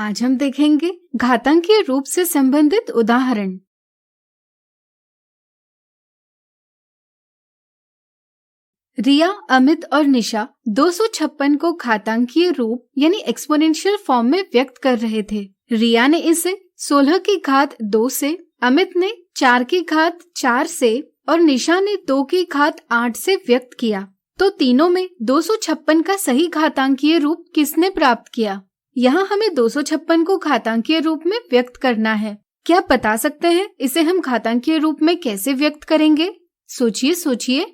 आज हम देखेंगे घातांकीय रूप से संबंधित उदाहरण। रिया, अमित और निशा 256 को घातांकीय रूप यानी एक्सपोनेंशियल फॉर्म में व्यक्त कर रहे थे। रिया ने इसे 16 की घात 2 से, अमित ने 4 की घात 4 से और निशा ने 2 की घात 8 से व्यक्त किया। तो तीनों में 256 का सही घातांकीय रूप किसने प्राप्त किया? यहाँ हमें 256 को घातांकीय रूप में व्यक्त करना है। क्या आप बता सकते हैं इसे हम घातांकीय रूप में कैसे व्यक्त करेंगे? सोचिए।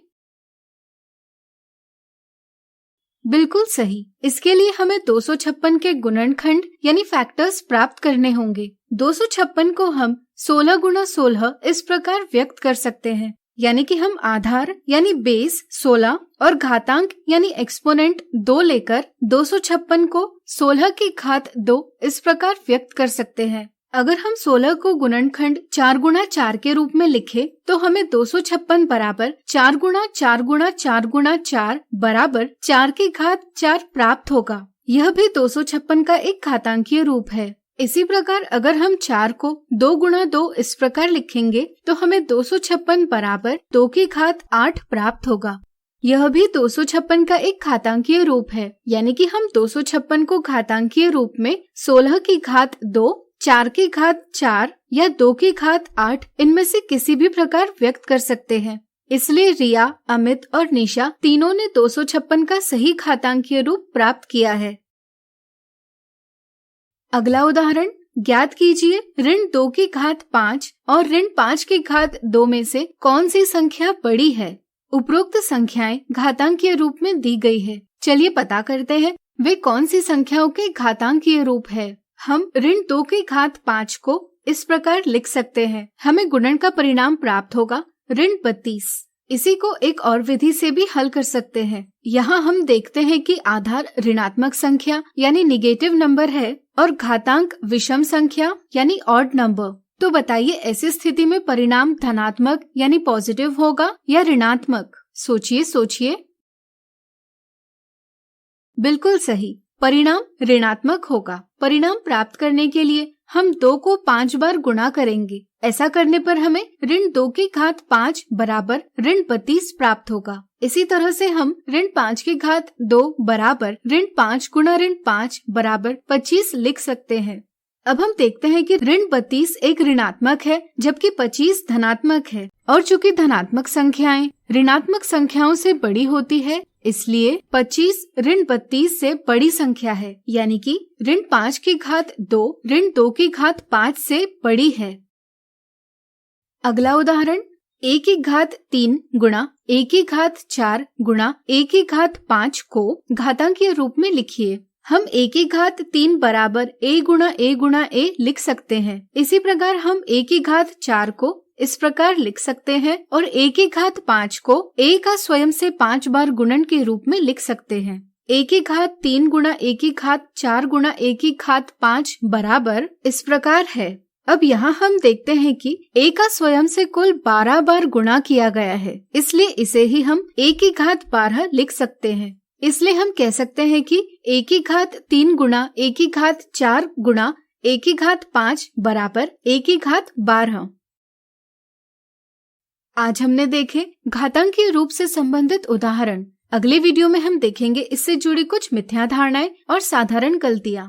बिल्कुल सही। इसके लिए हमें 256 के गुणनखंड यानी फैक्टर्स प्राप्त करने होंगे। 256 को हम 16 गुणा 16 इस प्रकार व्यक्त कर सकते हैं, यानी कि हम आधार यानी बेस 16 और घातांक यानी एक्सपोनेंट 2 लेकर 256 को 16 की घात 2 इस प्रकार व्यक्त कर सकते हैं। अगर हम 16 को गुणनखंड 4 गुणा 4 के रूप में लिखे तो हमें 256 बराबर 4 गुणा 4 गुणा 4 गुणा 4 बराबर 4 की घात 4 प्राप्त होगा। यह भी 256 का एक घातांकीय रूप है। इसी प्रकार अगर हम 4 को 2 गुणा 2 इस प्रकार लिखेंगे तो हमें 256 बराबर 2 की घात 8 प्राप्त होगा। यह भी 256 का एक घातांकीय रूप है, यानी कि हम 256 को घातांकीय रूप में 16 की घात 2, 4 की घात 4 या 2 की घात 8 इनमें से किसी भी प्रकार व्यक्त कर सकते हैं। इसलिए रिया, अमित और निशा तीनों ने 256 का सही घातांकीय रूप प्राप्त किया है। अगला उदाहरण, ज्ञात कीजिए ऋण 2 की घात 5 और ऋण 5 की घात 2 में से कौन सी संख्या बड़ी है? उपरोक्त संख्याएं घातांकीय रूप में दी गई है। चलिए पता करते हैं वे कौन सी संख्याओं के घातांकीय रूप है। हम ऋण 2 की घात 5 को इस प्रकार लिख सकते हैं। हमें गुणन का परिणाम प्राप्त होगा ऋण 32। इसी को एक और विधि से भी हल कर सकते हैं। यहाँ हम देखते हैं कि आधार ऋणात्मक संख्या यानी निगेटिव नंबर है और घातांक विषम संख्या यानी ऑड नंबर। तो बताइए ऐसी स्थिति में परिणाम धनात्मक यानी पॉजिटिव होगा या ऋणात्मक? सोचिए। बिल्कुल सही, परिणाम ऋणात्मक होगा। परिणाम प्राप्त करने के लिए हम 2 को 5 बार गुणा करेंगे। ऐसा करने पर हमें ऋण 2 की घात 5 बराबर ऋण 32 प्राप्त होगा। इसी तरह से हम ऋण 5 की घात 2 बराबर ऋण 5 गुणा ऋण 5 बराबर 25 लिख सकते हैं। अब हम देखते हैं कि ऋण 32 एक ऋणात्मक है जबकि 25 धनात्मक है, और चूंकि धनात्मक संख्याएं ऋणात्मक संख्याओं से बड़ी होती है इसलिए 25 ऋण 32 से बड़ी संख्या है, यानी कि ऋण 5 की घात 2 ऋण 2 की घात 5 से बड़ी है। अगला उदाहरण, a की घात 3 गुणा a की घात 4 गुणा a की घात 5 को घातांकीय रूप में लिखिए। हम a की घात 3 बराबर a गुणा a लिख सकते हैं। इसी प्रकार हम a की घात 4 को इस प्रकार लिख सकते हैं और a की घात 5 को a का स्वयं से 5 बार गुणन के रूप में लिख सकते हैं। a की घात 3 गुणा a की घात 4 गुणा a की घात 5 बराबर इस प्रकार है। अब यहाँ हम देखते हैं कि a का स्वयं से कुल 12 बार गुणा किया गया है, इसलिए इसे ही हम a की घात 12 लिख सकते हैं। इसलिए हम कह सकते हैं कि a की घात 3 गुणा a की घात 4 गुणा a की घात 5 बराबर a की घात 12। आज हमने देखे घातांकीय रूप से संबंधित उदाहरण। अगले वीडियो में हम देखेंगे इससे जुड़ी कुछ मिथ्या धारणाएं और साधारण गलतियां।